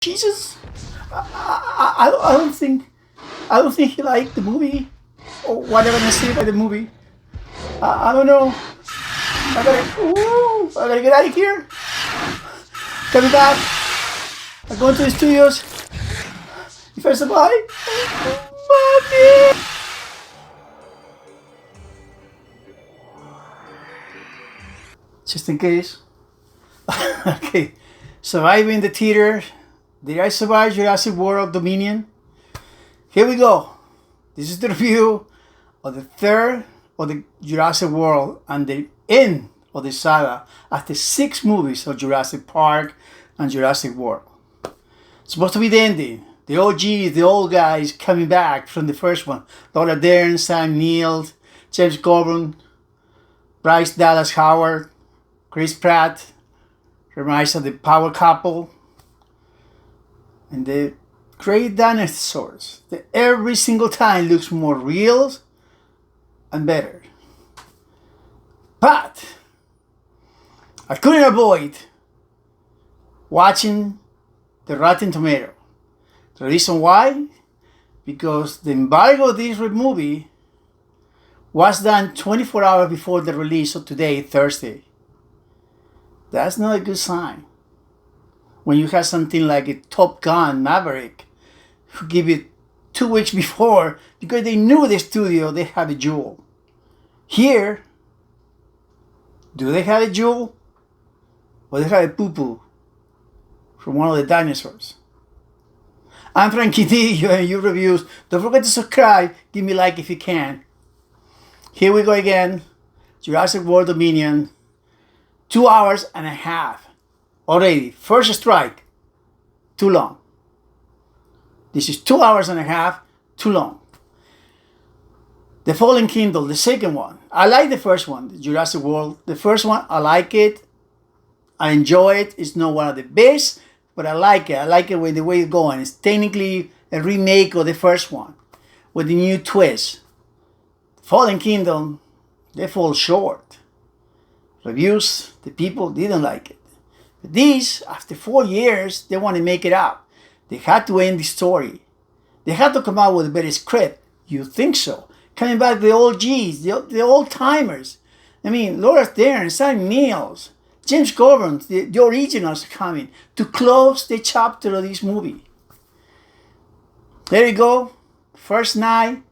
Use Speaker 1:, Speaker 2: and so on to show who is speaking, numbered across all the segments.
Speaker 1: Jesus. I don't think he liked the movie or whatever I say by the movie. I don't know. I gotta get out of here. Coming back. I'm going to the studios. If I survive, mommy. Just in case. Okay. Surviving the theater. Did I survive Jurassic World Dominion? Here we go. This is the review of the third of the Jurassic World and the end of the saga after 6 movies of Jurassic Park and Jurassic World. It's supposed to be the ending. The OGs, the old guys coming back from the first one. Laura Dern, Sam Neill, James Coburn, Bryce Dallas Howard, Chris Pratt, reminds of the power couple, and the great dinosaurs that every single time looks more real and better. But I couldn't avoid watching the Rotten Tomato. The reason why? Because the embargo of this movie was done 24 hours before the release of today, Thursday. That's not a good sign. When you have something like a Top Gun Maverick, who give it 2 weeks before because they knew the studio, they had a jewel. Here, do they have a jewel? Or they have a poo-poo from one of the dinosaurs? I'm Frankie D, your reviews. Don't forget to subscribe. Give me a like if you can. Here we go again. Jurassic World Dominion. 2 hours and a half. Already. First strike. Too long. This is 2 hours and a half. Too long. The Fallen Kingdom, the second one. I like the first one, the Jurassic World. The first one, I like it. I enjoy it. It's not one of the best, but I like it. I like it with the way it's going. It's technically a remake of the first one with the new twist. Fallen Kingdom, they fall short. Reviews, the people didn't like it. But these, after 4 years, they want to make it up. They had to end the story. They had to come out with a better script. You think so? Coming back the old G's, the old timers. I mean, Laura Dern, Sam Neill, James Coburn, the originals are coming to close the chapter of this movie. There you go. First night,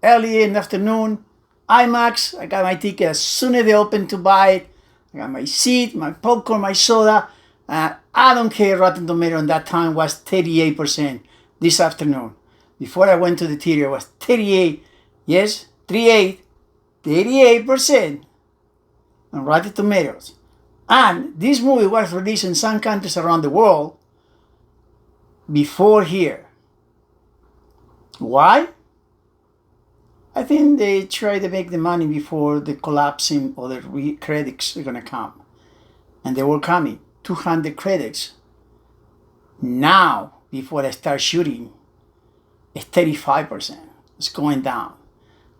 Speaker 1: early in the afternoon, IMAX. I got my ticket as soon as they opened to buy it. I got my seat, my popcorn, my soda. I don't care. Rotten Tomato at that time was 38% this afternoon. Before I went to the theater, it was 38. Yes, 38% on Rotten Tomatoes. And this movie was released in some countries around the world before here. Why? I think they try to make the money before the collapsing of the credits are going to come. And they were coming. 200 credits. Now, before I start shooting, it's 35%. It's going down.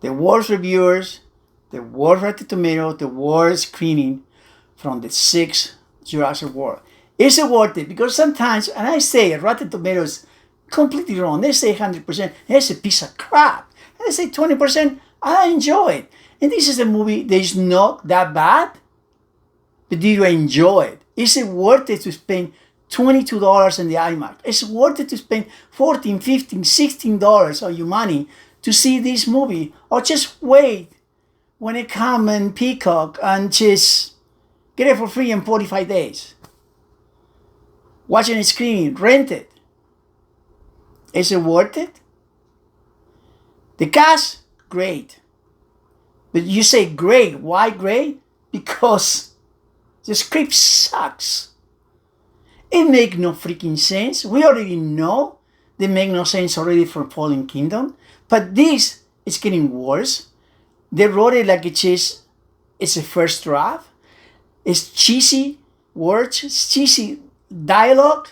Speaker 1: The worst reviewers, the worst Rotten Tomatoes, the worst screening from the 6th Jurassic World. Is it worth it? Because sometimes, and I say Rotten Tomatoes completely wrong. They say 100%. It's a piece of crap. And they say 20%. I enjoy it. And this is a movie that is not that bad. But do you enjoy it? Is it worth it to spend $22 in the IMAX? Is it worth it to spend $14, $15, $16 of your money to see this movie? Or just wait when it comes in Peacock and just get it for free in 45 days? Watching a screen, rent it. Is it worth it? The cast, great. But you say great. Why great? Because the script sucks. It makes no freaking sense. We already know they make no sense already from Fallen Kingdom. But this is getting worse. They wrote it like it's a first draft. It's cheesy words, it's cheesy dialogue.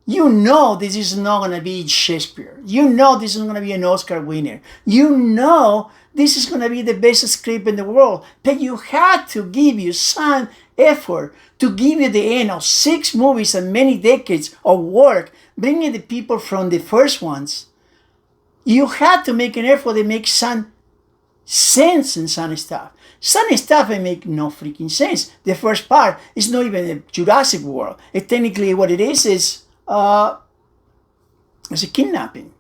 Speaker 1: You know this is not going to be Shakespeare. You know this is going to be an Oscar winner. You know this is going to be the best script in the world. But you had to give you some effort to give you the end of 6 movies and many decades of work, bringing the people from the first ones, you had to make an effort to make some sense in some stuff. Some stuff that make no freaking sense. The first part is not even a Jurassic World. Technically what it is it's a kidnapping.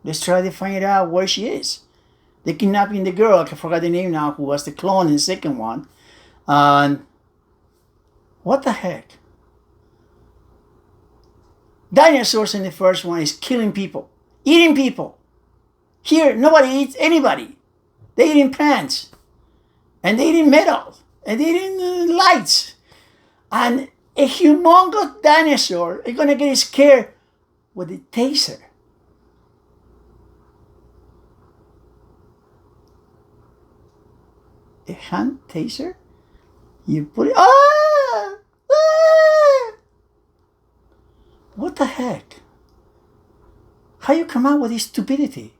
Speaker 1: Let's try to find out where she is. They're kidnapping the girl, I forgot the name now, who was the clone in the second one. And what the heck? Dinosaurs in the first one is killing people, eating people. Here, nobody eats anybody. They eating plants, and they eating metal, and they eating lights. And a humongous dinosaur is gonna get scared with a taser. A hand taser? You put it. Ah! Ah! What the heck? How you come out with this stupidity?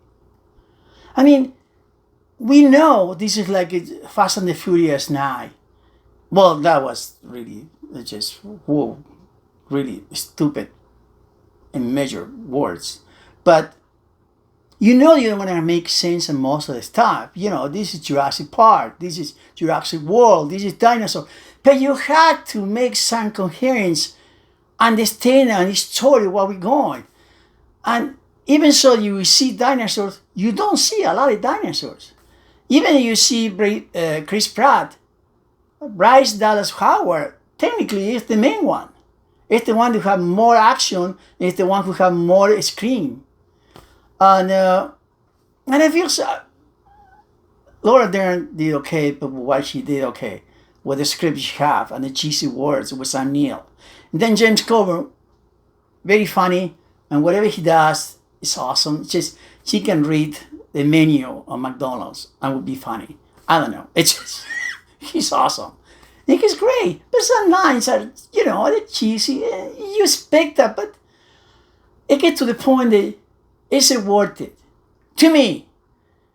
Speaker 1: I mean, we know this is like Fast and the Furious 9. Well, that was really just whoa, really stupid in measured words. But you know you're going to make sense in most of the stuff. You know, this is Jurassic Park, this is Jurassic World, this is dinosaur. But you had to make some coherence, understand the story where we're going. And even so you see dinosaurs, you don't see a lot of dinosaurs. Even if you see Chris Pratt, Bryce Dallas Howard, technically is the main one. It's the one who have more action, it's the one who have more screen. And I feel so. Laura Dern did okay, but what she did okay with the script she have and the cheesy words with Sam Neill. And then James Coburn, very funny, and whatever he does is awesome. It's just she can read the menu on McDonald's and would be funny. I don't know. It's just he's awesome. I think he's great, but some lines are, you know, they're cheesy. You expect that, but it gets to the point that is it worth it? To me,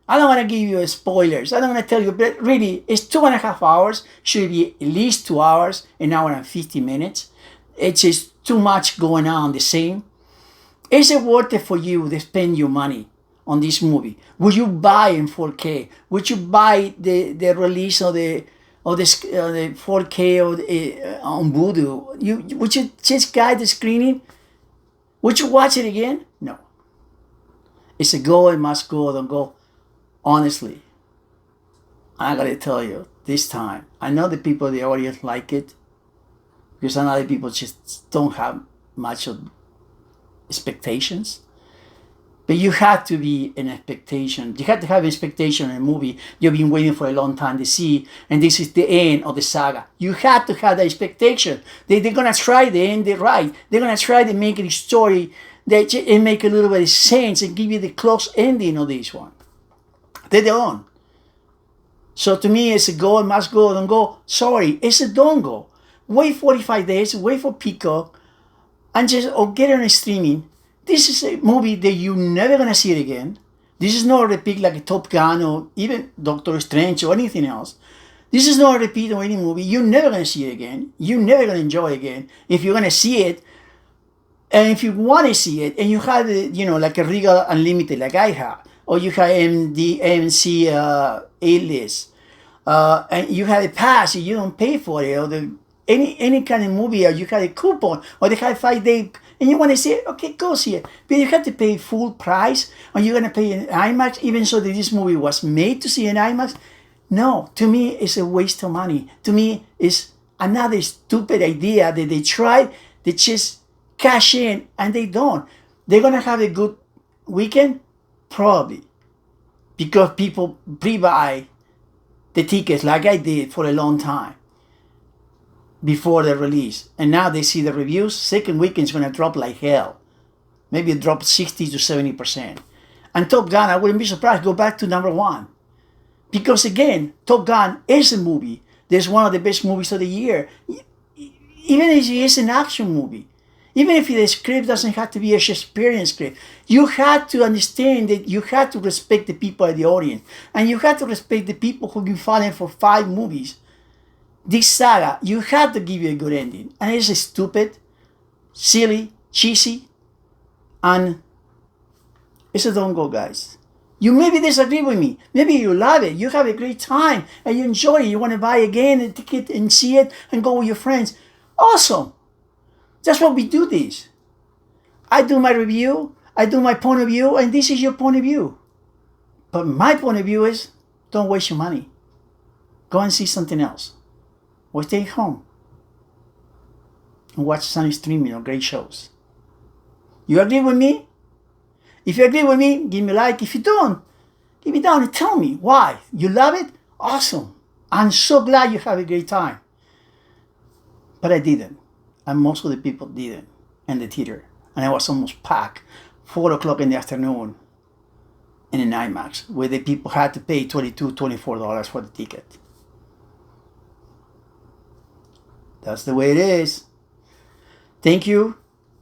Speaker 1: I don't want to give you spoilers. I don't want to tell you, but really, it's 2.5 hours. Should be at least 2 hours, an hour and 50 minutes. It's just too much going on the same. Is it worth it for you to spend your money on this movie? Would you buy in 4K? Would you buy the release of the 4K on Vudu? Would you just guide the screening? Would you watch it again? No. It's a go, it must go, don't go. Honestly, I gotta tell you, this time, I know the people in the audience like it, because some other people just don't have much of expectations. But you have to be an expectation. You have to have an expectation in a movie you've been waiting for a long time to see, and this is the end of the saga. You have to have that expectation. They're gonna try to end it right. They're gonna try to make a story that it make a little bit of sense and give you the close ending of this one. They don't. So to me, it's a go, it must go, don't go. Sorry, it's a don't go. Wait 45 days, wait for Peacock, and just get it on streaming. This is a movie that you're never gonna see it again. This is not a repeat like a Top Gun or even Doctor Strange or anything else. This is not a repeat of any movie. You're never gonna see it again. You're never gonna enjoy it again. If you're gonna see it, and if you want to see it, and you have, like a Regal Unlimited like I have, or you have AMC A-list, and you have a pass, and you don't pay for it, or any kind of movie, or you have a coupon, or they have 5-day, and you want to see it, okay, go see it. But you have to pay full price, or you're going to pay in IMAX, even so that this movie was made to see in IMAX. No, to me, it's a waste of money. To me, it's another stupid idea that they try, they just cash in, and they don't. They're going to have a good weekend? Probably. Because people pre-buy the tickets like I did for a long time before the release. And now they see the reviews. Second weekend is going to drop like hell. Maybe it dropped 60 to 70%. And Top Gun, I wouldn't be surprised, go back to number 1. Because again, Top Gun is a movie. There's one of the best movies of the year. Even if it is an action movie. Even if the script doesn't have to be a Shakespearean script, you have to understand that you have to respect the people at the audience. And you have to respect the people who've been following for 5 movies. this saga, you had to give you a good ending. And it's stupid, silly, cheesy, and it's a don't go, guys. You maybe disagree with me. Maybe you love it. You have a great time and you enjoy it. You want to buy again a ticket and see it and go with your friends. Awesome. That's what we do this. I do my review. I do my point of view, and this is your point of view. But my point of view is, don't waste your money. Go and see something else. Or stay home and watch some streaming or great shows. You agree with me? If you agree with me, give me a like. If you don't, give me down and tell me why. You love it? Awesome. I'm so glad you have a great time. But I didn't. And most of the people didn't in the theater. And I was almost packed. 4 o'clock in the afternoon in an IMAX, where the people had to pay $22, $24 for the ticket. That's the way it is. Thank you.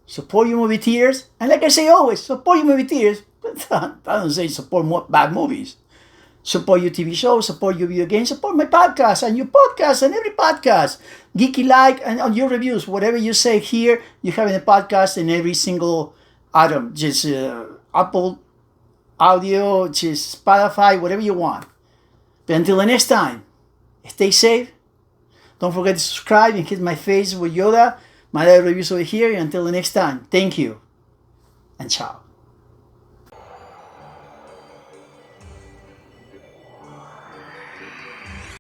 Speaker 1: Support your movie theaters. And like I say always, support your movie theaters. But I don't say support more bad movies. Support your TV shows, support your video games, support my podcast and your podcast and every podcast. Geeky Like and on your reviews, whatever you say here, you have in a podcast in every single item. Just Apple Audio, just Spotify, whatever you want. But until the next time, stay safe. Don't forget to subscribe and hit my face with Yoda. My other reviews over here. And until the next time, thank you and ciao.